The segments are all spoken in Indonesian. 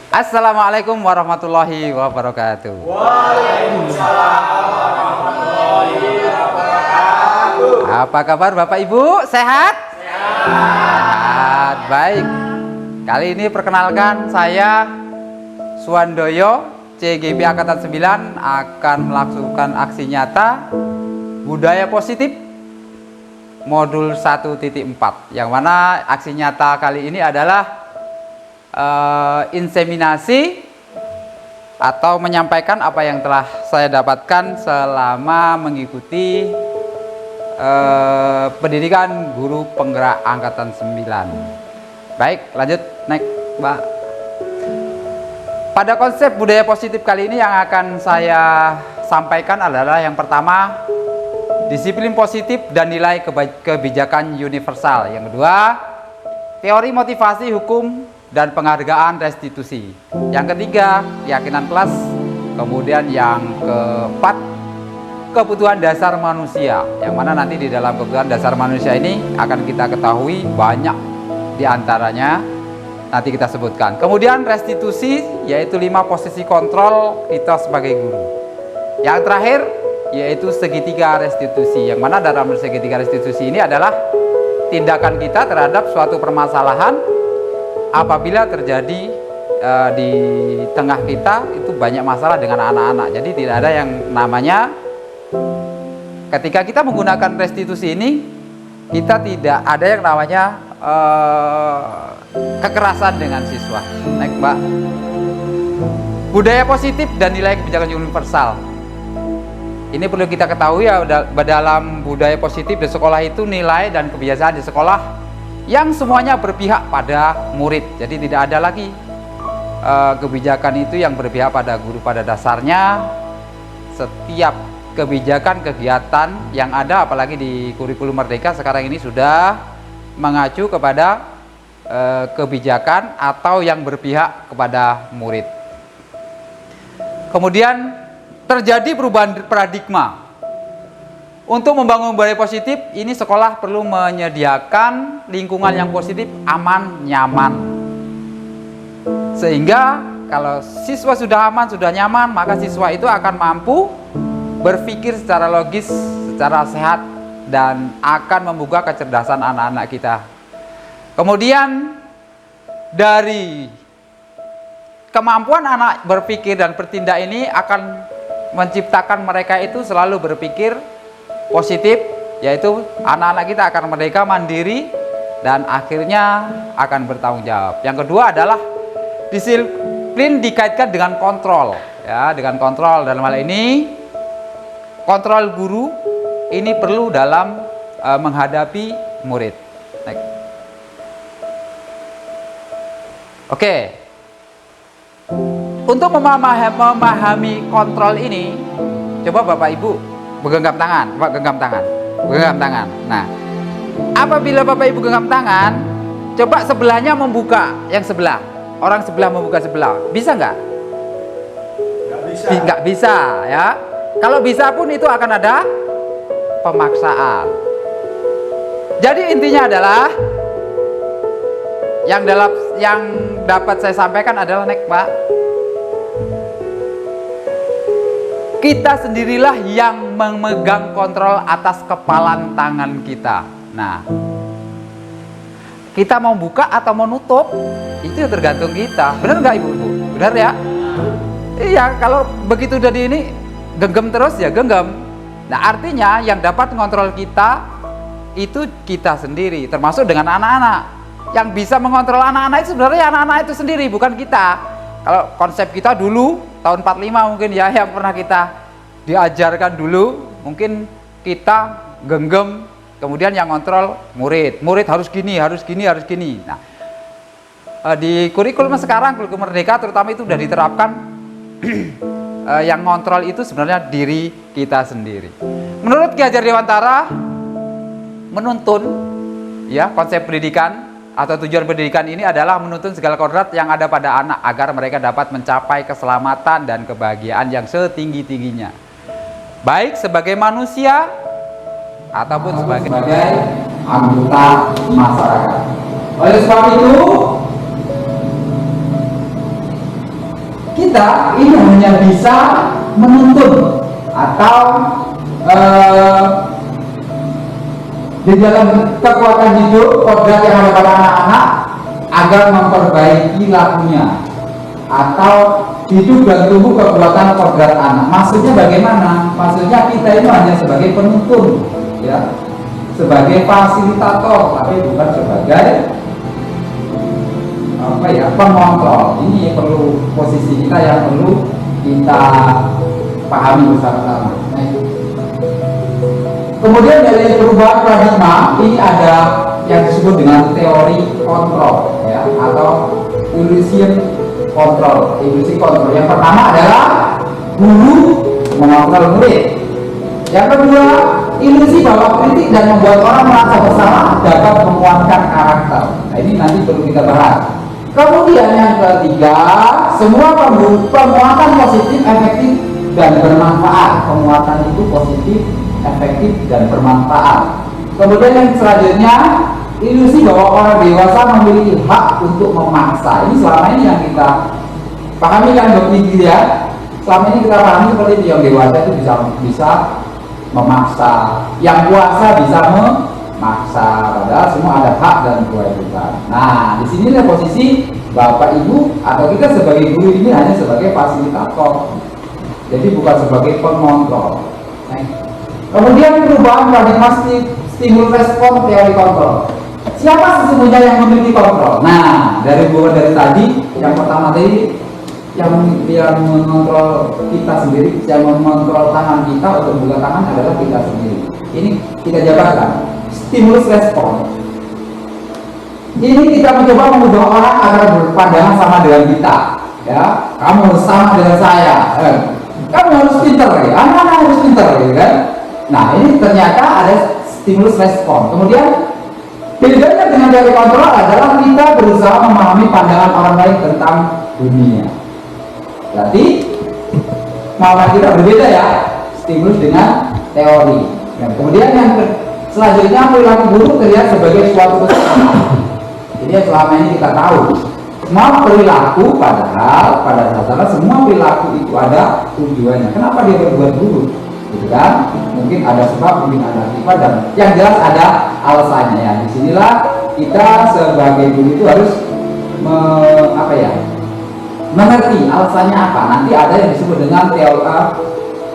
Assalamualaikum warahmatullahi wabarakatuh. Waalaikumsalam warahmatullahi wabarakatuh. Apa kabar Bapak Ibu? Sehat? Sehat. Baik. Kali ini perkenalkan saya Suwandoyo, CGB Angkatan 9 akan melakukan aksi nyata budaya positif modul 1.4, yang mana aksi nyata kali ini adalah inseminasi atau menyampaikan apa yang telah saya dapatkan selama mengikuti pendidikan guru penggerak Angkatan 9. Baik, lanjut naik Mbak. Pada konsep budaya positif kali ini yang akan saya sampaikan adalah yang pertama, disiplin positif dan nilai kebijakan universal. Yang kedua, teori motivasi hukum dan penghargaan restitusi. Yang ketiga, keyakinan kelas. Kemudian yang keempat, kebutuhan dasar manusia, yang mana nanti di dalam kebutuhan dasar manusia ini akan kita ketahui banyak diantaranya nanti kita sebutkan. Kemudian restitusi, yaitu 5 posisi kontrol kita sebagai guru. Yang terakhir yaitu segitiga restitusi, yang mana dalam segitiga restitusi ini adalah tindakan kita terhadap suatu permasalahan apabila terjadi di tengah kita itu banyak masalah dengan anak-anak. Jadi tidak ada yang namanya ketika kita menggunakan restitusi ini, kita tidak ada yang namanya kekerasan dengan siswa. Naik Mbak. Budaya positif dan nilai kebijakan universal. Ini perlu kita ketahui ya, dalam budaya positif di sekolah itu nilai dan kebiasaan di sekolah yang semuanya berpihak pada murid. Jadi tidak ada lagi kebijakan itu yang berpihak pada guru. Pada dasarnya setiap kebijakan kegiatan yang ada, apalagi di kurikulum Merdeka sekarang ini sudah mengacu kepada kebijakan atau yang berpihak kepada murid. Kemudian terjadi perubahan paradigma. Untuk membangun budaya positif, ini sekolah perlu menyediakan lingkungan yang positif, aman, nyaman. Sehingga kalau siswa sudah aman, sudah nyaman, maka siswa itu akan mampu berpikir secara logis, secara sehat, dan akan membuka kecerdasan anak-anak kita. Kemudian dari kemampuan anak berpikir dan bertindak ini akan menciptakan mereka itu selalu berpikir positif, yaitu anak-anak kita akan merdeka, mandiri, dan akhirnya akan bertanggung jawab. Yang kedua adalah disiplin dikaitkan dengan kontrol, ya, dengan kontrol. Dalam hal ini kontrol guru ini perlu dalam menghadapi murid. Next. Oke. Untuk memahami kontrol ini, coba Bapak Ibu genggam tangan, Pak, genggam tangan. Nah, apabila Bapak Ibu genggam tangan, coba sebelahnya membuka yang sebelah, orang sebelah membuka sebelah, bisa nggak? Nggak bisa. Nggak bisa, ya. Kalau bisa pun itu akan ada pemaksaan. Jadi intinya adalah yang dapat saya sampaikan adalah Pak, kita sendirilah yang memegang kontrol atas kepalan tangan kita. Nah, kita mau buka atau mau nutup, itu tergantung kita. Benar nggak Ibu-ibu? Benar ya? Iya, kalau begitu jadi ini genggam terus ya genggam. Nah, artinya yang dapat mengontrol kita itu kita sendiri, termasuk dengan anak-anak. Yang bisa mengontrol anak-anak itu sebenarnya anak-anak itu sendiri, bukan kita. Kalau konsep kita dulu tahun 45 mungkin ya, yang pernah kita diajarkan dulu, mungkin kita genggam, kemudian yang kontrol murid harus gini, harus gini, harus gini. Nah, di kurikulum sekarang, kurikulum Merdeka terutama itu sudah diterapkan yang ngontrol itu sebenarnya diri kita sendiri. Menurut Ki Hajar Dewantara, menuntun ya, konsep pendidikan atau tujuan pendidikan ini adalah menuntun segala kodrat yang ada pada anak agar mereka dapat mencapai keselamatan dan kebahagiaan yang setinggi-tingginya, baik sebagai manusia ataupun sebagai anggota masyarakat. Oleh sebab itu, kita ini hanya bisa menuntun atau di dalam kekuatan hidup kodrat yang ada pada anak-anak agar memperbaiki lakunya atau hidup dan tumbuh kekuatan kodrat anak. Maksudnya bagaimana? Maksudnya kita itu hanya sebagai penuntun, ya, sebagai fasilitator, tapi bukan sebagai pengontrol. Ini perlu posisi kita yang perlu kita pahami bersama-sama. Kemudian dari perubahan paradigma ini ada yang disebut dengan teori kontrol, ya, atau illusion kontrol. Ilusi kontrol. Yang pertama adalah guru mengontrol murid. Yang kedua, ilusi bahwa kritik dan membuat orang merasa bersalah dapat menguatkan karakter. Nah, ini nanti perlu kita bahas. Kemudian yang ketiga, semua penguatan positif, efektif, dan bermanfaat. Penguatan itu positif, efektif, dan bermanfaat. Kemudian yang selanjutnya, ilusi bahwa orang dewasa memiliki hak untuk memaksa. Ini selama ini yang kita pahami kan begini ya. Selama ini kita pahami seperti itu, yang dewasa itu bisa memaksa, yang puasa bisa memaksa, padahal semua ada hak dan kewajiban. Nah, di sini ada posisi Bapak Ibu atau kita sebagai guru ini hanya sebagai fasilitator, jadi bukan sebagai pengontrol. Kemudian perubahan paradigma stimulus respon teori kontrol. Siapa sesungguhnya yang memiliki kontrol? Nah, dari tadi, yang pertama tadi yang mengontrol kita sendiri, yang mengontrol tangan kita untuk buka tangan adalah kita sendiri. Ini kita jabarkan stimulus respon. Ini kita mencoba mengubah orang agar berpandangan sama dengan kita. Ya, kamu harus sama dengan saya. Kamu harus pintar, ya. Anak-anak harus pintar, ya kan? Nah, ini ternyata ada stimulus respon. Kemudian bedanya dengan teori kontrol adalah kita berusaha memahami pandangan orang lain tentang dunia. Berarti pemahaman kita berbeda ya, stimulus dengan teori. Dan kemudian yang selanjutnya perilaku buruk terlihat sebagai suatu kesalahan. Jadi selama ini kita tahu semua perilaku, padahal pada dasarnya semua perilaku itu ada tujuannya. Kenapa dia berbuat buruk? Gitu kan? Mungkin ada sebab, mungkin ada akibat, dan yang jelas ada alasannya ya. Disinilah kita sebagai guru itu harus mengerti alasannya apa. Nanti ada yang disebut dengan teori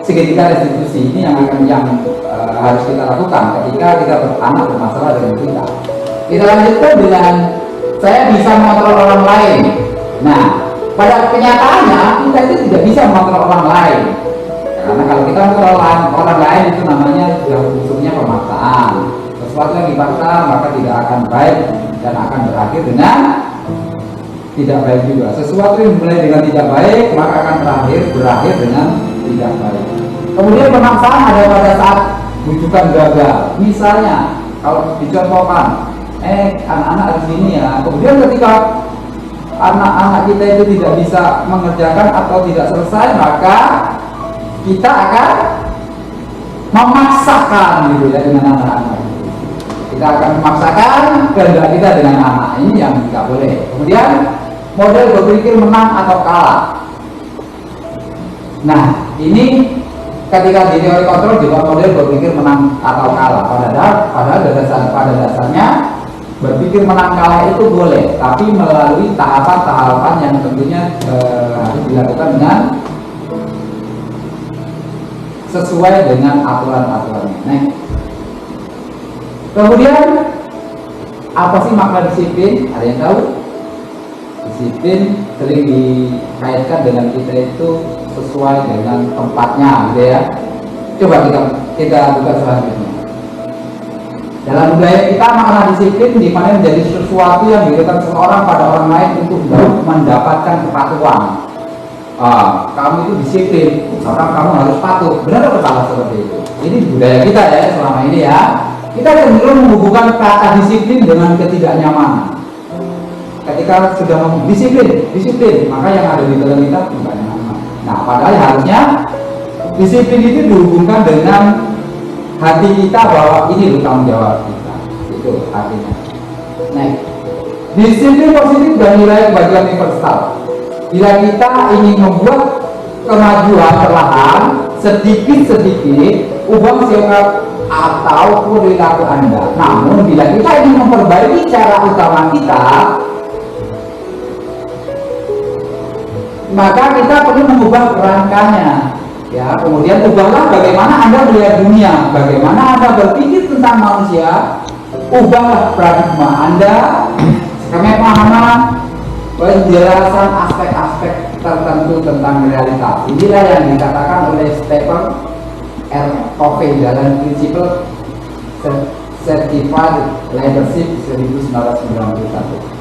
segitiga restitusi. Ini yang harus kita lakukan ketika kita anak bermasalah dengan kita. Kita lanjutkan dengan saya bisa mengontrol orang lain. Nah, pada kenyataannya kita itu tidak bisa mengontrol orang lain. Karena kalau kita mengontrol orang lain itu namanya sudah unsurnya pemaksaan. Sesuatu yang dipaksa maka tidak akan baik dan akan berakhir dengan tidak baik juga. Sesuatu yang dimulai dengan tidak baik maka akan berakhir dengan tidak baik. Kemudian pemaksaan ada pada saat bujukan gagal. Misalnya kalau dicontohkan, anak-anak harus ini ya. Kemudian ketika anak-anak kita itu tidak bisa mengerjakan atau tidak selesai, maka kita akan memaksakan gitu ya dengan anak-anak. Kita akan memaksakan kehendak kita dengan anak. Ini yang tidak boleh. Kemudian model berpikir menang atau kalah. Nah, ini ketika di teori kontrol juga model berpikir menang atau kalah. Padahal pada dasarnya berpikir menang kalah itu boleh, tapi melalui tahapan-tahapan yang tentunya harus dilakukan dengan sesuai dengan aturan-aturannya. Nah, kemudian apa sih makna disiplin? Ada yang tahu? Disiplin sering dikaitkan dengan kita itu sesuai dengan tempatnya, gitu ya. Coba kita buka selanjutnya. Dalam budaya kita makna disiplin dimana menjadi sesuatu yang diberikan seseorang pada orang lain untuk mendapatkan kepatuhan. Kamu itu disiplin, orang kamu harus patuh. Benar atau salah seperti itu? Ini budaya kita ya selama ini ya. Kita cenderung menghubungkan kata disiplin dengan ketidaknyamanan. Ketika sudah ngomong disiplin, maka yang ada di dalam kita tidak nyaman. Nah, padahal harusnya disiplin itu dihubungkan dengan hati kita bahwa ini tanggung jawab kita. Itu artinya. Nah, disiplin positif dan nilai kebajikan universal. bila kita ingin membuat kemajuan perlahan, sedikit-sedikit, ubah sikap atau perilaku Anda. Namun bila kita ingin memperbaiki cara utama kita, maka kita perlu mengubah kerangkanya. Ya, kemudian ubahlah bagaimana Anda melihat dunia, bagaimana Anda berpikir tentang manusia, ubahlah paradigma Anda, pemahaman, penjelasan aspek-aspek tertentu tentang realitas. Inilah yang dikatakan oleh Stephen R. Covey dalam prinsip Certified Leadership 1991.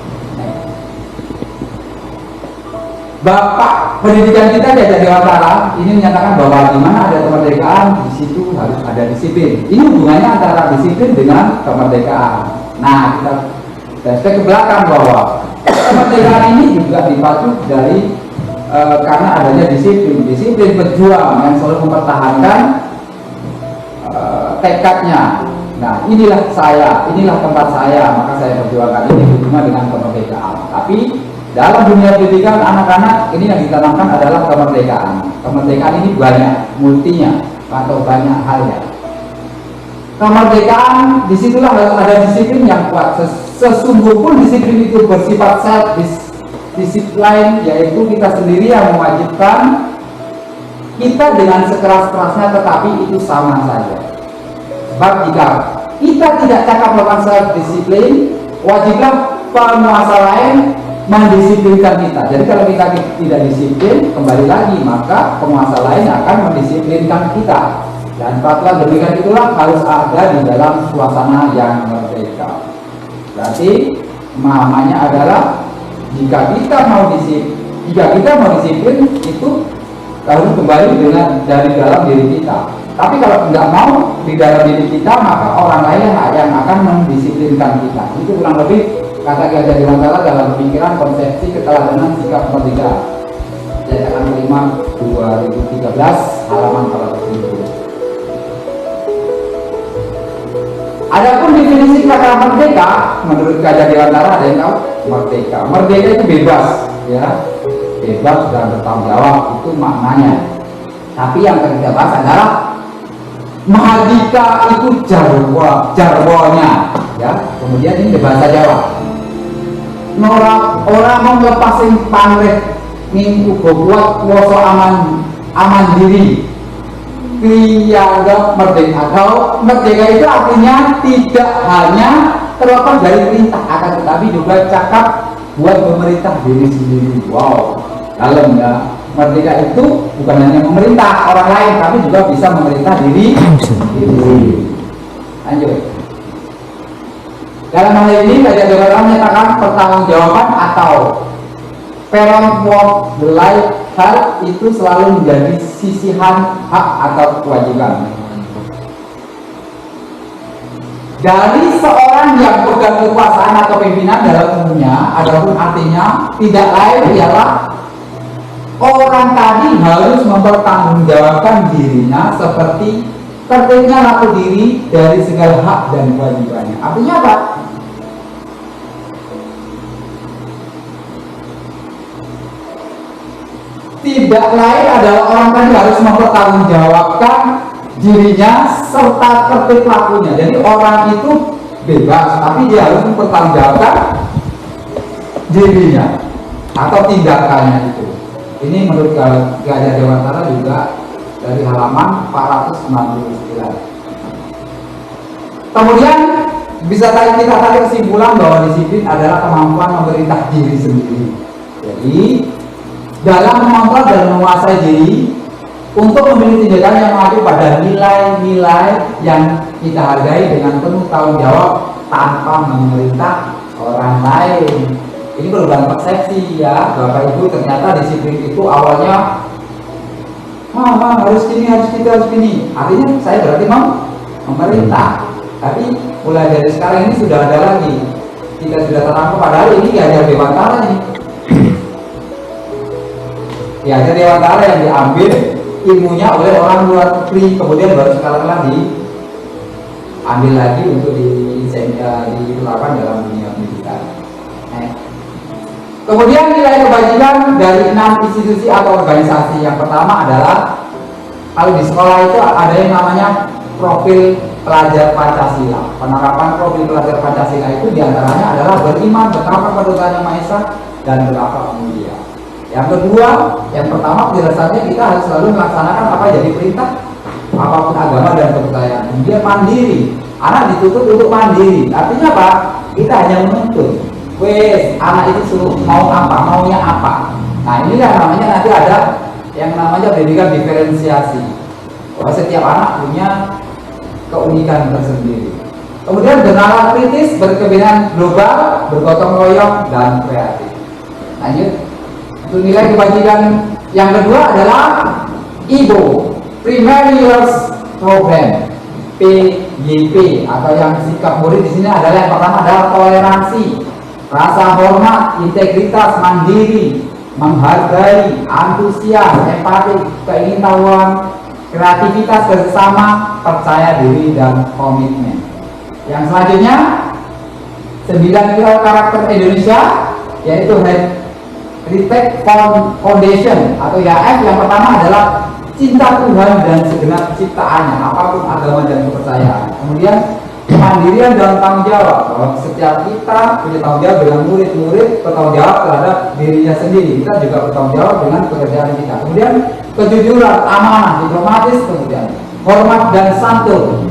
Bapak pendidikan kita di Dewantara ini menyatakan bahwa di mana ada kemerdekaan, di situ harus ada disiplin. Ini hubungannya antara disiplin dengan kemerdekaan. Nah, kita flashback ke belakang bahwa kemerdekaan ini juga dipacu dari karena adanya disiplin pejuang yang selalu mempertahankan tekadnya. Nah, inilah saya, inilah tempat saya, maka saya perjuangkan ini hubungan dengan kemerdekaan. Tapi dalam dunia pendidikan anak-anak ini yang ditanamkan adalah kemerdekaan. Kemerdekaan ini banyak multinya atau banyak halnya. Kemerdekaan disitulah harus ada disiplin yang kuat. Sesungguh pun disiplin itu bersifat self disiplin, yaitu kita sendiri yang mewajibkan kita dengan sekeras-kerasnya, tetapi itu sama saja. Sebab jika kita tidak cakap melakukan self disiplin, wajiblah penguasa lain mendisiplinkan kita. Jadi kalau kita tidak disiplin, kembali lagi maka penguasa lain akan mendisiplinkan kita. Dan peraturan demikian itulah harus ada di dalam suasana yang merdeka. Berarti namanya adalah jika kita mau disiplin itu harus kembali dari dalam diri kita. Tapi kalau tidak mau di dalam diri kita, maka orang lain yang akan mendisiplinkan kita. Itu kurang lebih kata Ki Hajar Dewantara dalam pemikiran konsepsi keteladanan sikap merdeka. Cetakan 5 2013 halaman 470. Adapun definisi kata merdeka menurut Ki Hajar Dewantara, ada yang tahu? Merdeka itu bebas, ya, bebas dan bertanggung jawab, itu maknanya. Tapi yang kita bahas adalah mahadika itu jarwonya, ya. Kemudian ini bahasa Jawa. Orang mau lepasin pamrih minggu buat kuasa aman diri piagam merdeka. Kalau merdeka itu artinya tidak hanya terlepas dari perintah, akan tetapi juga cakap buat memerintah diri sendiri. Wow, dalam ya. Merdeka itu bukan hanya memerintah orang lain, tapi juga bisa memerintah diri sendiri. Lanjut. Dalam hal ini Ki Hajar Dewantara menyatakan pertanggungjawaban atau parent the life hal itu selalu menjadi sisihan hak atau kewajiban dari seorang yang pegang kekuasaan atau pimpinan dalam umumnya. Adapun artinya tidak lain ialah orang tadi harus mempertanggungjawabkan dirinya seperti tertibnya laku diri dari segala hak dan kewajibannya. Artinya apa? Tidak lain adalah orang tadi harus mempertanggungjawabkan dirinya serta tertib lakunya. Jadi orang itu bebas, tapi dia harus mempertanggungjawabkan dirinya atau tindakannya itu. Ini menurut Ki Hajar Dewantara juga dari halaman 469. Kemudian bisa kita tarik kesimpulan bahwa disiplin adalah kemampuan memerintah diri sendiri. Jadi dalam kemampuan dan menguasai diri untuk memilih tindakan yang mengacu pada nilai-nilai yang kita hargai dengan penuh tanggung jawab tanpa memerintah orang lain. Ini perubahan persepsi ya Bapak Ibu. Ternyata disiplin itu awalnya harus gini, harus gitu, harus gini. Artinya saya berarti mau memerintah. Tapi mulai dari sekarang ini sudah ada lagi. Kita sudah terangkum, padahal ini Ki Hajar Dewantara ini. Ki Hajar Dewantara yang diambil ilmunya oleh orang luar negeri, kemudian baru sekarang lagi ambil lagi untuk diterapkan dalam dunia pendidikan. Kemudian nilai kebajikan dari 6 institusi atau organisasi. Yang pertama adalah kalau di sekolah itu ada yang namanya profil pelajar Pancasila. Penerapan profil pelajar Pancasila itu diantaranya adalah beriman, bertakwa pada Tuhan Yang Maha Esa, dan berakhlak mulia. Yang kedua, yang pertama penjelasannya kita harus selalu melaksanakan apa jadi perintah apapun agama dan kepercayaan. Kemudian mandiri, anak dituntut untuk mandiri. Artinya apa? Kita hanya menuntut. Wes, anak itu suruh mau apa, maunya apa. Nah inilah namanya nanti ada yang namanya pendidikan diferensiasi. Bahwa setiap anak punya keunikan tersendiri. Kemudian bernalar kritis, berkebinekaan global, bergotong royong, dan kreatif. Lanjut. Untuk nilai kebajikan yang kedua adalah IBO, Primary Years Program, PYP, atau yang sikap murid di sini adalah yang pertama adalah toleransi, rasa hormat, integritas, mandiri, menghargai, antusias, empati, keingintahuan, kreativitas bersama, percaya diri, dan komitmen. Yang selanjutnya 9 pilar karakter Indonesia, yaitu Heritage Foundation atau YAF. Yang pertama adalah cinta Tuhan dan segenap ciptaannya, apapun agama dan kepercayaan. Kemudian kemandirian dan tanggung jawab, bahwa setiap kita punya tanggung jawab dengan murid-murid, bertanggung jawab terhadap dirinya sendiri. Kita juga bertanggung jawab dengan pekerjaan kita. Kemudian kejujuran, amanah, diplomatis, kemudian hormat dan santun,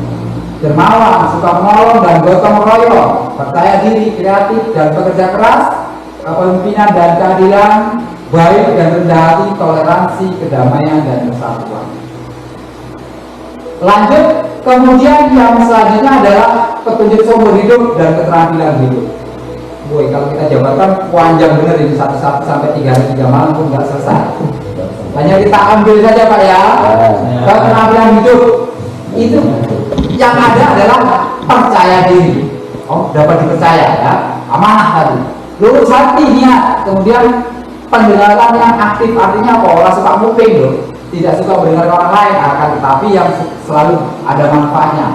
dermawan, suka menolong dan gotong royong, percaya diri, kreatif dan bekerja keras, kepemimpinan dan keadilan, baik dan rendah hati, toleransi, kedamaian dan persatuan. Lanjut, kemudian yang selanjutnya adalah petunjuk seumur hidup dan keterampilan hidup. Boy, kalau kita jabarkan panjang bener ini 1 sampai 3 hari 3 malam pun nggak selesai. Hanya kita ambil saja Pak ya. Keterampilan hidup itu yang ada adalah percaya diri. Oh, dapat dipercaya ya. Amanah tadi. Lurus hati niat, kemudian pendengaran yang aktif, artinya apa? Orang suka muping loh, tidak suka mendengar orang lain, akan tetapi yang selalu ada manfaatnya.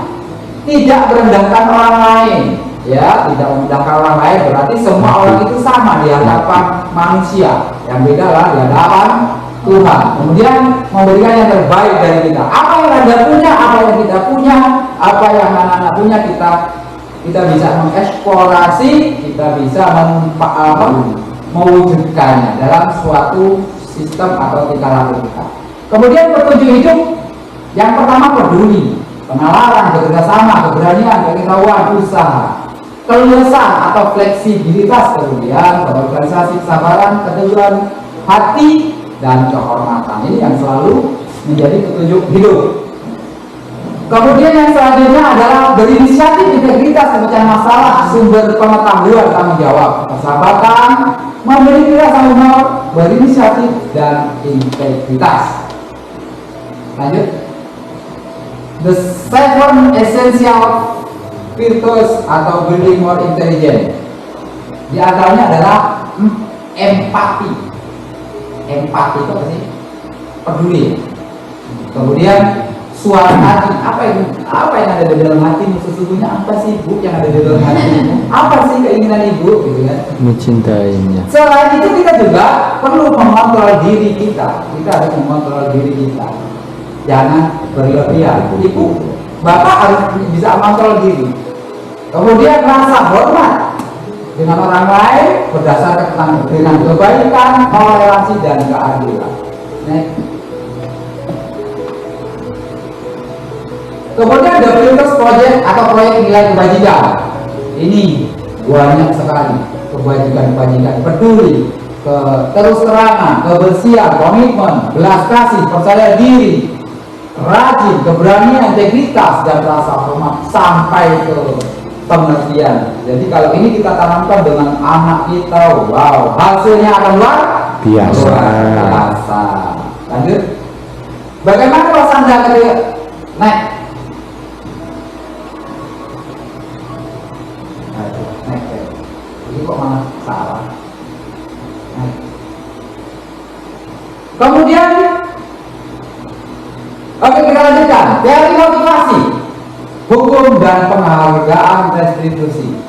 Tidak merendahkan orang lain, ya, tidak merendahkan orang lain berarti semua orang itu sama di hadapan manusia. Yang beda lah di hadapan Tuhan. Kemudian memberikan yang terbaik dari kita. Apa yang Anda punya, apa yang kita punya, apa yang anak-anak punya, kita bisa mengeksplorasi, kita bisa mewujudkannya dalam suatu sistem atau tingkah laku kita. Kemudian petunjuk hidup yang pertama peduli, penalaran, bekerjasama, keberanian, keinginan, usaha, kelulusan atau fleksibilitas, kemudian berorganisasi, kesabaran, keteguhan hati, dan kehormatan. Ini yang selalu menjadi petunjuk hidup. Kemudian yang selanjutnya adalah berinisiatif, integritas, memecah masalah, sumber pengetahuan, tanggung jawab, persahabatan, memiliki rasa humor, berinisiatif, dan integritas. Lanjut. The 7 essential virtues atau building more intelligent. Di antaranya adalah empati. Empati itu apa sih? Peduli. Kemudian suara hati, apa yang ada di dalam hatimu sesungguhnya, apa sih Bu yang ada di dalam hatimu, apa sih keinginan ibu gitu kan, mencintainya. Selain itu kita juga perlu mengontrol diri kita harus mengontrol diri kita, jangan berlebihan. Ibu bapak harus bisa mengontrol diri. Kemudian rasa hormat dengan orang lain berdasarkan dengan kebaikan, toleransi, dan keadilan. Kemudian ada Prioritas Project atau proyek nilai kebajikan. Ini banyak sekali kebajikan-kebajikan, peduli, terus terangan, kebersihan, komitmen, belas kasih, percaya diri, rajin, keberanian, integritas, dan rasa hormat sampai ke pengertian. Jadi kalau ini kita tanamkan dengan anak kita, wow, hasilnya akan luar biasa. Lanjut. Bagaimana kalau Anda ketika naik? Ini kok malah salah. Kemudian, oke kita lanjutkan. Teori motivasi, hukum dan penghargaan restitusi.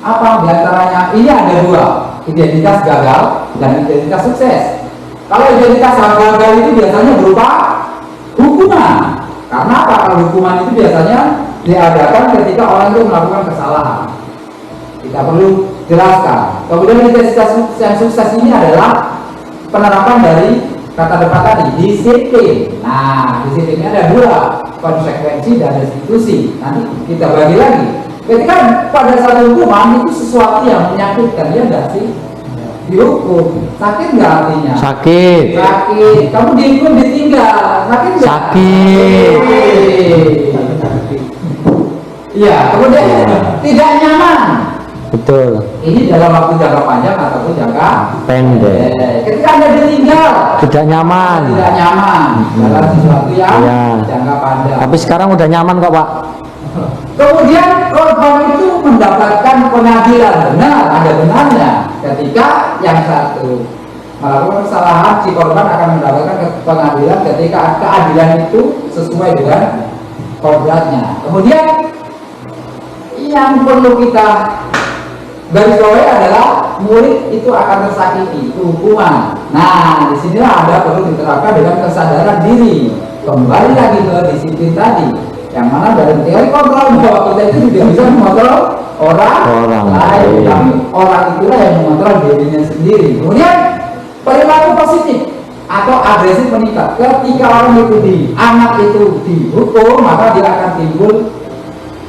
Apa diantaranya? Ini ada 2. identitas gagal dan identitas sukses. Kalau identitas gagal itu biasanya berupa hukuman. Karena apa? Kalau hukuman itu biasanya diadakan ketika orang itu melakukan kesalahan. Kita perlu jelaskan. Kemudian identitas yang sukses ini adalah penerapan dari kata depan tadi, disiplin. Nah, disiplinnya ada dua, konsekuensi dan restitusi. Nanti kita bagi lagi. Ketika pada satu hukuman itu sesuatu yang menyakitkan, ya enggak sih? Dihukum, sakit nggak artinya? Sakit. Sakit. Kamu dihukum ditinggal, sakit nggak? Sakit. Iya. Kemudian tidak nyaman. Betul. Ini dalam waktu jangka panjang ataupun jangka Pendek. Ketika Anda ditinggal, Tidak nyaman. tidak nyaman dalam sesuatu yang Iya. jangka panjang. Tapi sekarang udah nyaman kok, Pak. Kemudian korban itu mendapatkan pengadilan benar, ada benarnya. Ketika yang satu melakukan kesalahan, si korban akan mendapatkan pengadilan ketika keadilan itu sesuai dengan kodratnya. Kemudian yang perlu kita garis bawahi adalah murid itu akan tersakiti, itu hukuman. Nah, disinilah Anda perlu diterapkan dengan kesadaran diri. Kembali lagi ke disiplin tadi, yang mana dari teori kontrol bahwa kita itu tidak bisa mengontrol orang lain, tapi orang itulah yang mengontrol dirinya sendiri. Kemudian perilaku positif atau agresif meningkat ketika orang itu anak itu dihukum, maka dia akan timbul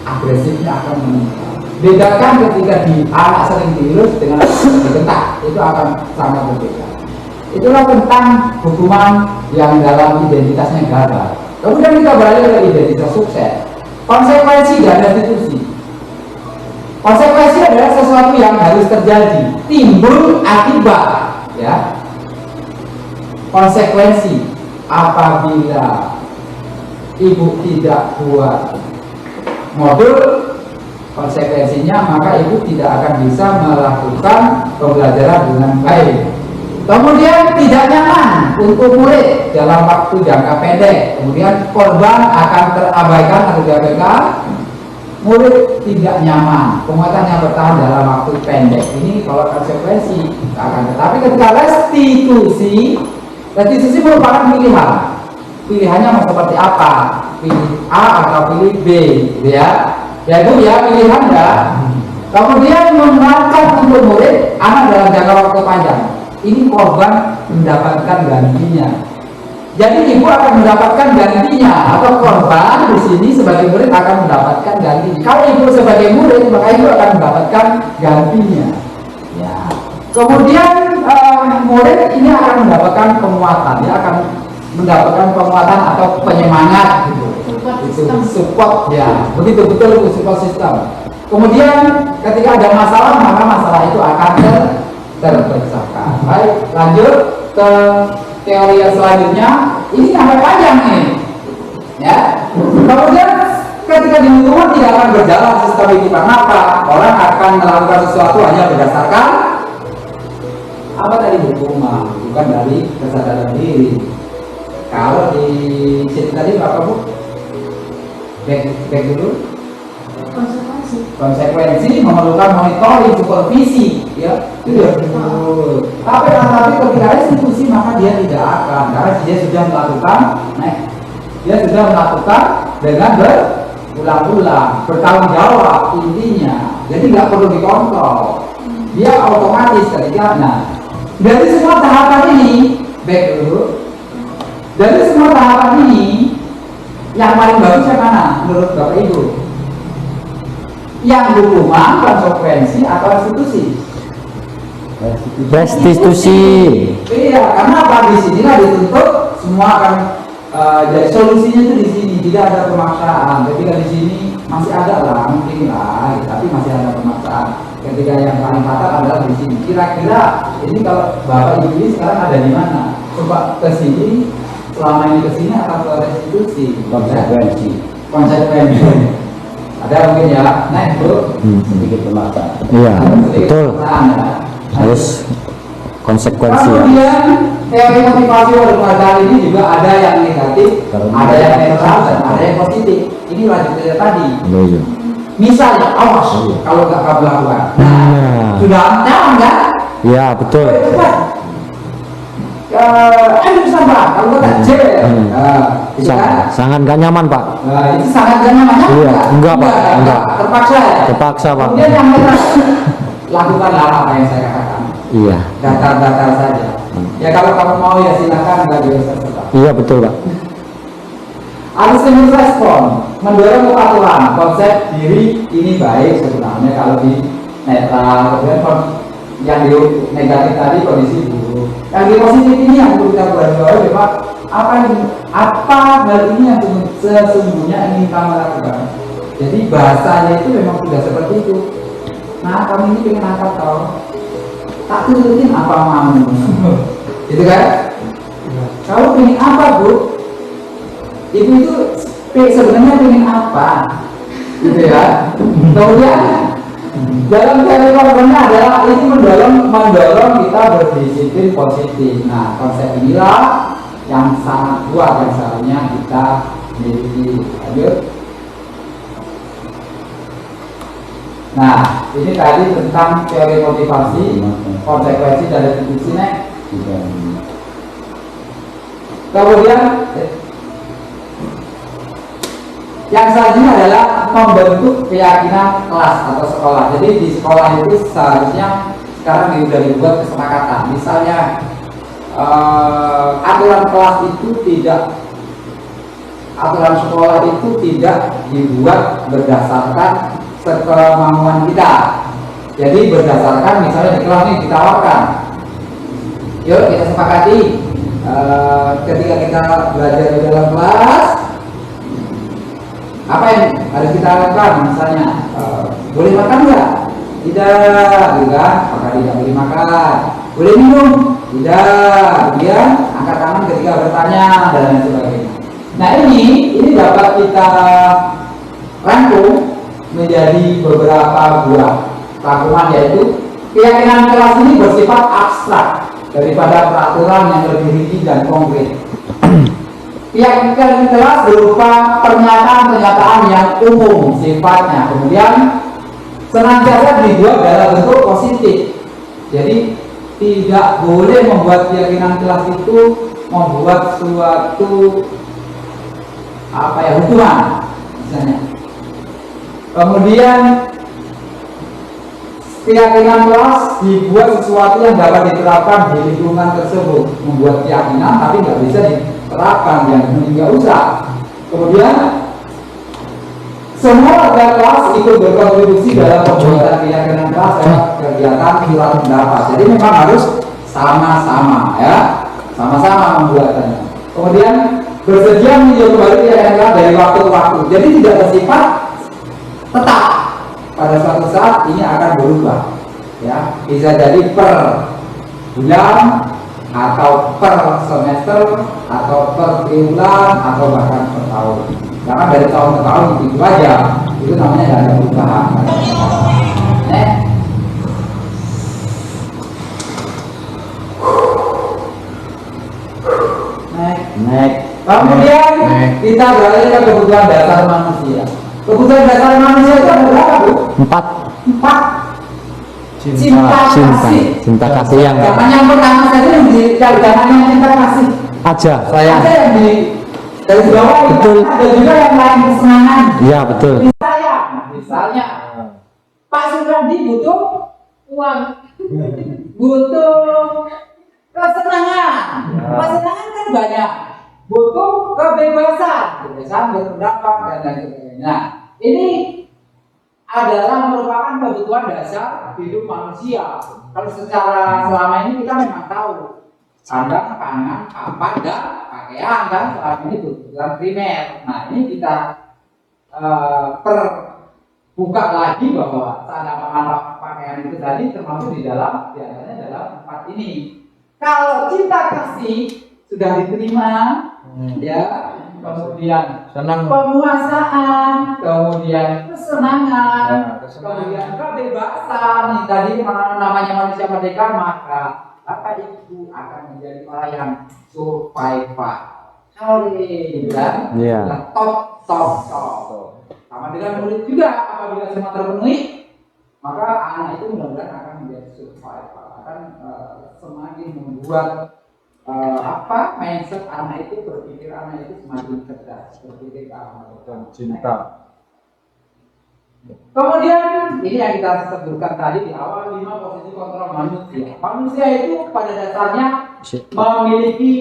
agresifnya akan meningkat. Bedakan ketika anak sering dielus dengan dibentak, itu akan sangat berbeda. Itulah tentang hukuman yang dalam identitasnya gagal. Kemudian kita balik ke identitas sukses. Konsekuensi dan restitusi. Konsekuensi adalah sesuatu yang harus terjadi, timbul akibat, ya. Konsekuensi apabila ibu tidak buat modul, konsekuensinya maka ibu tidak akan bisa melakukan pembelajaran dengan baik. Kemudian tidak nyaman untuk murid dalam waktu jangka pendek. Kemudian korban akan terabaikan atau diabaikan. Murid tidak nyaman, penguatan yang bertahan dalam waktu pendek. Ini kalau konsekuensi akan. Tetapi ketika restitusi merupakan pilihan. Pilihannya mau seperti apa? Pilih A atau pilih B, gitu ya. Ya itu ya pilihan ya. Kemudian menguatkan untuk murid anak dalam jangka waktu panjang. Ini korban mendapatkan gantinya. Jadi ibu akan mendapatkan gantinya, atau korban di sini sebagai murid akan mendapatkan gantinya. Kalau ibu sebagai murid, maka ibu akan mendapatkan gantinya. Ya. Kemudian murid ini akan mendapatkan penguatan, dia akan mendapatkan penguatan atau penyemangat gitu. Itu support ya, begitu betul itu support system. Kemudian ketika ada masalah, maka masalah itu akan terpecahkan. Baik, lanjut ke teori yang selanjutnya. Ini sampai panjang nih, ya. Kemudian ketika di hukuman tidak akan berjalan sistem itu. Karena apa? Orang akan melakukan sesuatu hanya berdasarkan apa tadi, hukuman, bukan dari kesadaran diri. Kalau di sini tadi apa Bu? Back dulu. Konsekuensi memerlukan monitoring, supervisi, ya. Itu ya betul. Tapi ketika restitusi maka dia tidak akan, karena dia sudah melakukan, dia sudah melakukan dengan berulang-ulang, bertanggung jawab intinya. Jadi nggak perlu dikontrol. Dia otomatis ketika, dari semua tahapan ini, back dulu. Dari semua tahapan ini, yang paling bagus yang mana menurut Bapak Ibu? Yang hukuman, konsekuensi, atau restitusi? Restitusi. Iya, karena apa? Di sinilah dituntut semua akan jadi solusinya itu di sini, tidak ada pemaksaan. Ketika di sini masih ada lah, mungkin lah, tapi masih ada pemaksaan. Ketika yang paling fatal adalah di sini. Kira-kira ini kalau Bapak Ibu ini sekarang ada di mana? Coba ke sini, selama ini ke sini atau ke restitusi? Konsekuensi. Ada mungkin ya, naik Bu, sedikit pemaksaan. Iya, betul. Harus konsekuensi ya. Kemudian teori motivasi warga ini juga ada yang negatif, ada yang netral, dan ada yang positif. Ini lanjutnya tadi. Misalnya, awas kalau nggak kamu lakukan. Sudah nyaman kan? Iya, betul. Cepat. Ayo bisa Pak, kalau nggak C. Itu kan? Sangat gak nyaman Pak. Itu sangat gak nyaman. Iya, enggak, Pak. Enggak. Terpaksa ya? Terpaksa Pak. Kemudian yang lakukanlah apa yang saya katakan. Iya. Datar-datar saja. Ya kalau kamu mau ya silakan, nggak bisa sebab. Iya betul Pak. Harus respon, mendorong kepatuhan. Konsep diri ini baik sebenarnya kalau di netral. Kemudian yang di negatif tadi kondisi buruk. Yang di positif ini yang perlu kita garis Pak. Apa hal ini yang sesungguhnya ingin kamu lakukan? Jadi bahasanya itu memang sudah seperti itu. Nah, kami ini pengen angkat kau. Tak turutin apa mau. Gitu kan? Kalau pengen apa Bu? Ibu itu sebenarnya pengen apa? Gitu ya. Kemudian dalam teori korbannya adalah itu mendorong kita berdisiplin positif. Nah, konsep inilah yang sangat kuat yang seharusnya kita miliki. Lanjut. Nah, ini tadi tentang teori motivasi, konsekuensi dan retribusi. Kemudian yang selanjutnya adalah membentuk keyakinan kelas atau sekolah. Jadi di sekolah itu seharusnya sekarang sudah dibuat kesepakatan. Misalnya aturan sekolah itu tidak dibuat berdasarkan kemauan kita. Jadi berdasarkan misalnya di kelas ini ditawarkan, yuk kita sepakati ketika kita belajar di dalam kelas apa yang harus kita lakukan. Misalnya boleh makan nggak? Tidak, juga maka tidak boleh makan. Boleh minum? Tidak. Kemudian angkat tangan ketika bertanya dan lain sebagainya. Nah ini dapat kita rangkum menjadi beberapa buah rangkuman, yaitu keyakinan kelas ini bersifat abstrak daripada peraturan yang lebih rinci dan konkret. Keyakinan kelas berupa pernyataan-pernyataan yang umum sifatnya, kemudian senantiasa dibuat dalam bentuk positif. Jadi tidak boleh membuat keyakinan kelas itu membuat suatu hukuman misalnya. Kemudian keyakinan kelas dibuat sesuatu yang dapat diterapkan di lingkungan tersebut, membuat keyakinan tapi nggak bisa diterapkan, yang nggak usah. Kemudian semua warga kelas ikut berkontribusi dalam pembuatan keyakinan kelas lewat kegiatan surat pendapat. Jadi memang harus sama-sama ya, sama-sama membuatnya. Kemudian bersedia meninjau kembali keyakinan kelas dari waktu ke waktu. Jadi tidak bersifat tetap, pada suatu saat ini akan berubah ya, bisa jadi per bulan atau per semester atau per triwulan atau bahkan per tahun, karena dari tahun ke tahun itu aja, itu namanya tidak ada perubahan. Kemudian kita beralih ke kebutuhan dasar manusia. Kebutuhan dasar manusia itu ada berapa Bu? 4. Cinta kasih yang pertama saja yang cinta kasih aja saya yang di dari bawah. Betul. Ada juga yang lain, kesenangan. Iya betul. Misalnya Pak Suprandi butuh uang, butuh kesenangan. Kesenangan kan banyak, butuh kebebasan berpendapat dan lain sebagainya. Nah, ini adalah merupakan kebutuhan dasar hidup manusia. Kalau secara selama ini kita memang tahu sandang, pangan, papan, dan pakaian kan selama ini kebutuhan primer. Nah ini kita buka lagi bahwa sandang, pangan, pakaian itu tadi termasuk di dalam diantaranya dalam 4 ini. Kalau cinta kasih sudah diterima, ya, kemudian penguasaan, kemudian kesenangan, kemudian kebebasan, tadi namanya manusia merdeka, maka itu akan menjadi orang yang survival. Kan? Top. Sama dengan murid juga, apabila semua terpenuhi, maka anak itu mudah-mudahan akan menjadi survival. akan semakin membuat mindset anak itu, berpikir anak itu semakin cerdas, berpikir ke arah cinta. Kemudian ini yang kita sebutkan tadi di awal, 5 posisi kontrol manusia. Manusia itu pada dasarnya memiliki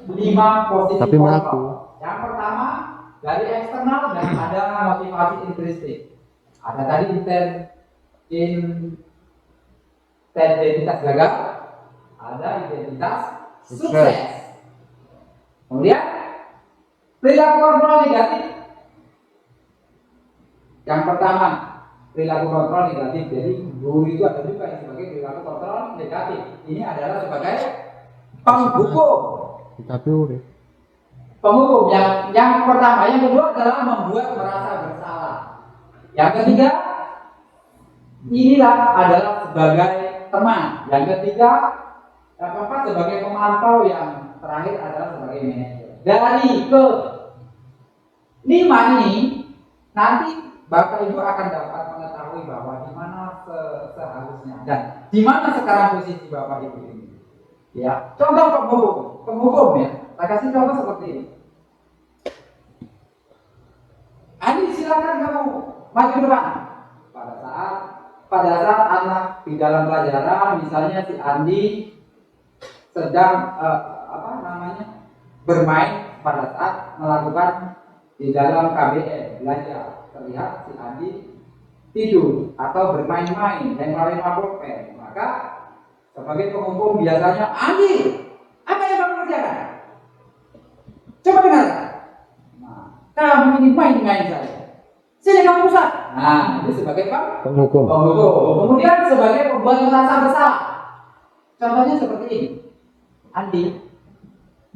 5 posisi Tapi kontrol. mengaku. Yang pertama dari eksternal dan ada motivasi intrinsik. Ada tadi identitas gagal, ada identitas sukses. Kemudian perilaku kontrol negatif. Yang pertama, perilaku kontrol negatif. Jadi guru itu ada juga yang sebagai perilaku kontrol negatif. Ini adalah sebagai penghukum. Tapi udah. Penghukum yang pertama, yang kedua adalah membuat merasa bersalah. Yang ketiga, inilah adalah sebagai teman. Yang ketiga, yang keempat sebagai pemantau, yang terakhir adalah sebagai manajer. Dari ke 5 ini nanti Bapak Ibu akan dapat mengetahui bahwa di mana seharusnya dan di mana sekarang posisi Bapak Ibu ini. Ya, contoh penghukum ya. Saya kasih contoh seperti ini. Andi, silakan kamu maju ke depan. Pada saat anak di dalam pelajaran, misalnya si Andi sedang bermain pada saat melakukan di dalam KBM belajar, terlihat si Andi tidur atau bermain-main lempar-lempar pulpen, maka sebagai penghukum biasanya, Andi, apa yang kamu kerjakan? Coba dengarkan. Nah, kamu ini main-main saja. Sini kamu pusat. Nah, itu sebagai Penghukum. Kemudian sebagai pembuat merasa bersalah. Contohnya seperti ini. Andi,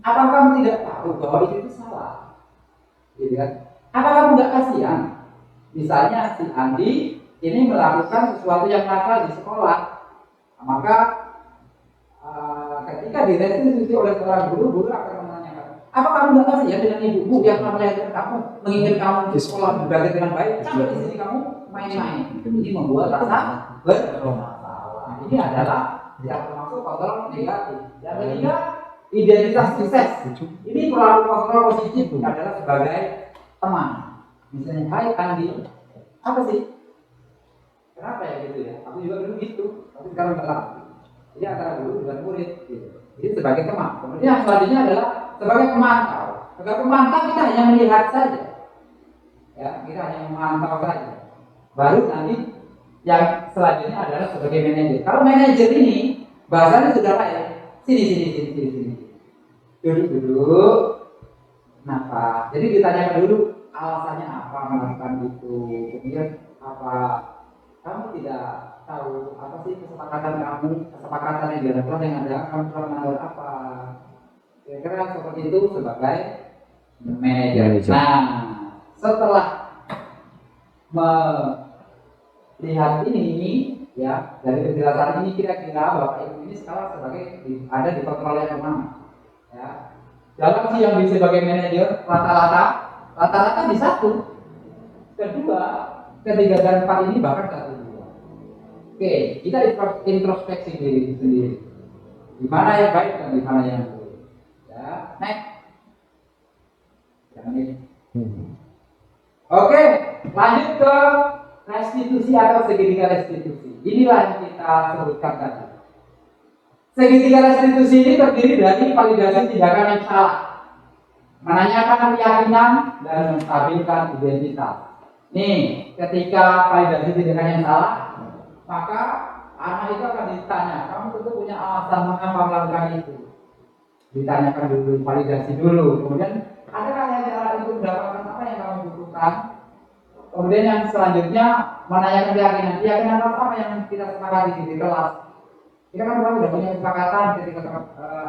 apa kamu tidak tahu bahwa itu salah? Gitu kan? Apa kamu nggak kasihan? Misalnya si Andi ini melakukan sesuatu yang nakal di sekolah, maka ketika direstitusi oleh seorang guru akan menanyakan, apa kamu nggak kasihan dengan ibumu yang telah melahirkan kamu, menginginkan kamu di sekolah belajar dengan baik, sampai di sini kamu main-main. Ini membuat rasa bermasalah. Ini adalah yang termasuk kontrol negatif. Yang ketiga, identitas sukses. Ini perilaku kontrol positif adalah sebagai teman. Misalnya, hai Andi, apa sih? Kenapa ya gitu ya? Aku juga dulu gitu, tapi sekarang enggak. Jadi antara guru dengan murid. Gitu. Jadi sebagai teman. Kemudian yang selanjutnya adalah sebagai pemantau. Sebagai pemantau kita hanya melihat saja. Ya, kita hanya memantau saja. Baru nanti yang selanjutnya adalah sebagai manajer. Kalau manajer ini bahasanya sudah lain. Sini. Duduk. Kenapa? Jadi ditanyakan dulu alasannya apa melakukan itu. Kemudian apa? Kamu tidak tahu apa sih kesepakatan yang dilakukan yang ada kamu telah mengatur apa? Kira-kira seperti itu sebagai manajer. Nah, setelah melihat ini ya, dari penjelasan ini kira-kira Bapak Ibu ini sekarang sebagai ada di kontrol yang mana? Ya. Dalam si yang bisa sebagai manajer rata-rata di 1, kedua, ketiga dan 4 ini bahkan 1, 2. Oke, kita introspeksi diri sendiri. Di mana yang baik dan di mana yang buruk. Ya, next. Jangan ini. Oke, lanjut ke restitusi atau segitiga restitusi. Inilah yang kita sebutkan tadi. Segitiga restitusi ini terdiri dari validasi tindakan yang salah, menanyakan keyakinan, dan menstabilkan identitas. Nih, ketika validasi tindakan yang salah, maka anak itu akan ditanya, kamu tentu punya alasan mengapa melakukan itu. Ditanyakan dulu, validasi dulu. Kemudian, adakah yang cara untuk mendapatkan apa yang kamu butuhkan? Kemudian yang selanjutnya menanyakan keyakinan apa yang kita sepakati di kelas. Kita kan sudah punya kesepakatan ketika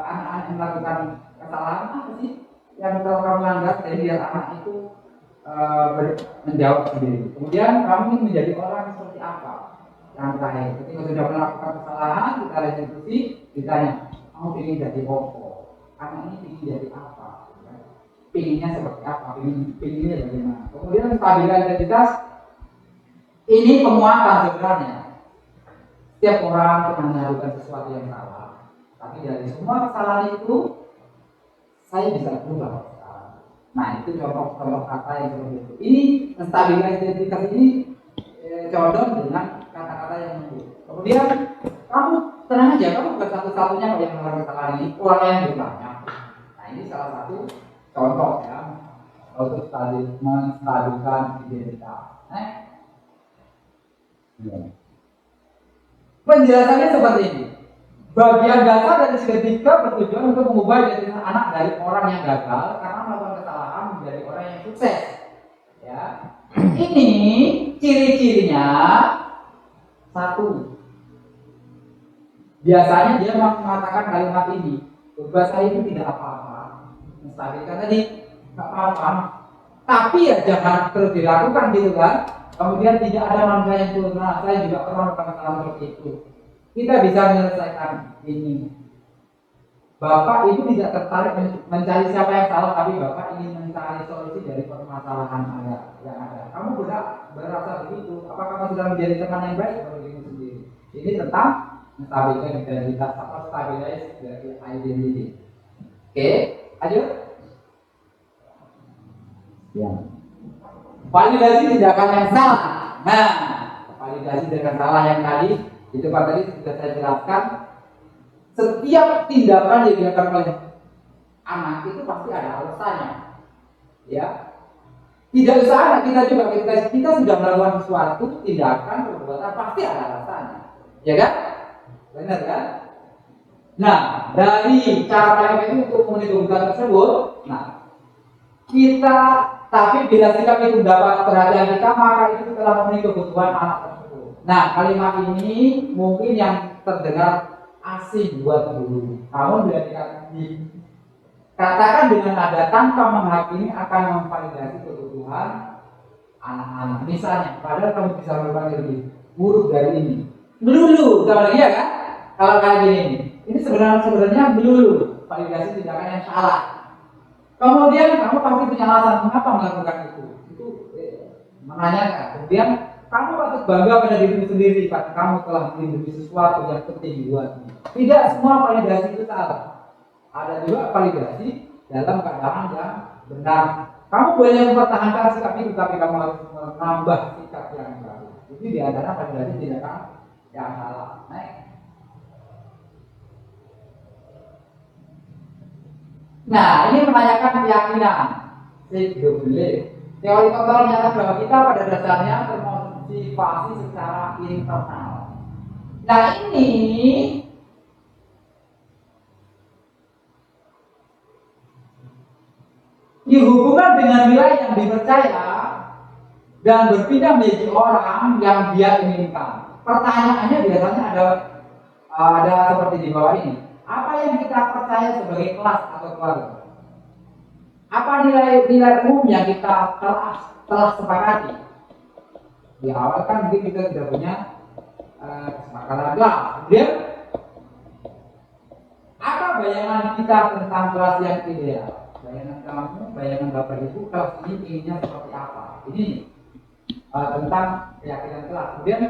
anak-anak yang melakukan kesalahan apa sih yang kalau kamu langgar, jadi biar anak itu menjawab sendiri. Kemudian kamu ingin menjadi orang seperti apa? Yang terakhir, ketika sudah melakukan kesalahan, kita restitusi, ditanya, kamu ingin jadi apa? Anak ini ingin jadi apa? Pinginnya seperti apa? Pinginnya bagaimana? Kemudian stabilan identitas ini penguatan sebenarnya. Setiap orang pernah melakukan sesuatu yang salah, tapi dari semua kesalahan itu saya bisa berubah. Nah, itu contoh kata yang seperti itu. Ini stabilitas identitas ini condong dengan kata-kata yang lembut. Kemudian kamu tenang aja, kamu bukan satu-satunya kalau yang melakukan kesalahan ini, orang yang banyak. Nah, ini salah satu contoh ya untuk menstabilkan identitas. Penjelasannya seperti ini. Bagian dasar dari segitiga bertujuan untuk mengubah identitas anak dari orang yang gagal karena melakukan kesalahan menjadi orang yang sukses. Ya, ini ciri-cirinya satu. Biasanya dia mengatakan kalimat ini, berubah saya itu tidak apa-apa. Menstabilkan tadi, nggak apa-apa. Tapi ya jangan terus dilakukan gitu kan. Kemudian tidak ada manusia yang sempurna. Saya juga pernah melakukan kesalahan seperti itu. Kita bisa menyelesaikan ini. Bapak itu tidak tertarik mencari siapa yang salah, tapi Bapak ingin mencari solusi dari permasalahan yang ada. Kamu berasa begitu? Apakah kamu sudah menjadi teman yang baik bagi dirimu sendiri? Ini tentang menstabilkan identitas atau stabilize dari identity. Oke, lanjut. Ya. Validasi tindakan yang salah. Nah, validasi tindakan salah yang tadi itu tadi sudah saya jelaskan. Setiap tindakan yang dilakukan oleh anak itu pasti ada alasannya, ya. Tidak usah anak kita juga kita sudah melakukan sesuatu tindakan perbuatan pasti ada alasannya, ya kan? Benar kan? Nah, dari cara paling efektif untuk memenuhi kebutuhan tersebut, nah kita tapi bila sikap itu dapat perhatian kita maka itu telah memenuhi kebutuhan anak tersebut. Nah, kalimat ini mungkin yang terdengar asing buat dulu. Namun bila dikatakan dengan nada tanpa menghakimi akan memvalidasi kebutuhan anak-anak. Misalnya, padahal kamu bisa melakukan lebih buruk dari ini. Melulu, sama lagi ya kan? Kalau kayak gini, ini sebenarnya melulu validasi tindakan yang salah. Kemudian kamu pasti punya alasan mengapa melakukan itu. Itu menanyakan. Kemudian kamu patut bangga pada dirimu sendiri karena kamu telah melindungi sesuatu yang penting buatmu. Tidak semua validasi itu salah. Ada juga validasi dalam keadaan yang benar. Kamu boleh mempertahankan sikap itu, tapi kamu harus menambah sikap yang baru. Ini di antara validasi tindakan yang salah. Nah, ini menanyakan keyakinan. Teori kontrol menyatakan bahwa kita pada dasarnya termotivasi secara internal. Nah, ini dihubungkan dengan wilayah yang dipercaya dan berpindah menjadi orang yang dia inginkan. Pertanyaannya biasanya ada seperti di bawah ini. Apa yang kita percaya sebagai kelas atau keluarga? Apa nilai-nilai umum yang kita telah sepakati? Di awal kan mungkin kita tidak punya kesepakatan kelas. Kemudian apa bayangan kita tentang kelas yang ideal? Bayangan kamu, bayangan bapak ibu kelas ini inginnya seperti apa? Ini tentang keyakinan kelas. Kemudian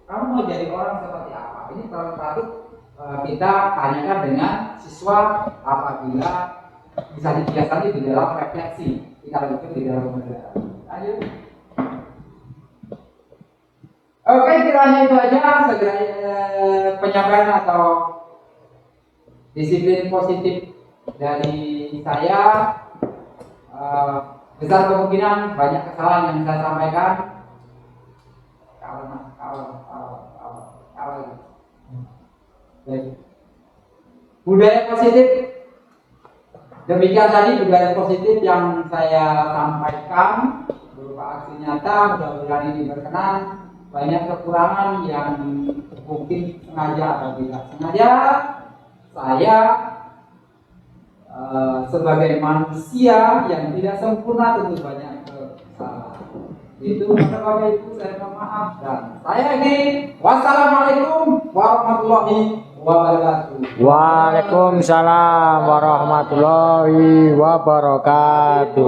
kamu mau jadi orang seperti apa? Ini patut kita tanyakan dengan siswa apabila bisa dibiasai di dalam refleksi. Kita lanjutkan di dalam pembelajaran. Lanjut. Oke, kiranya itu aja segera penyampaian atau disiplin positif dari saya. Besar kemungkinan banyak kesalahan yang saya sampaikan. Budaya positif. Demikian tadi budaya positif yang saya sampaikan berupa aksi nyata. Mudah-mudahan ini berkenan. Banyak kekurangan yang mungkin sengaja atau tidak sengaja. Saya sebagai manusia yang tidak sempurna tentu banyak kesalahan. Itu Bapak Ibu saya mohon maaf dan saya akhiri. Wassalamualaikum warahmatullahi wabarakatuh. Waalaikumsalam warahmatullahi wabarakatuh.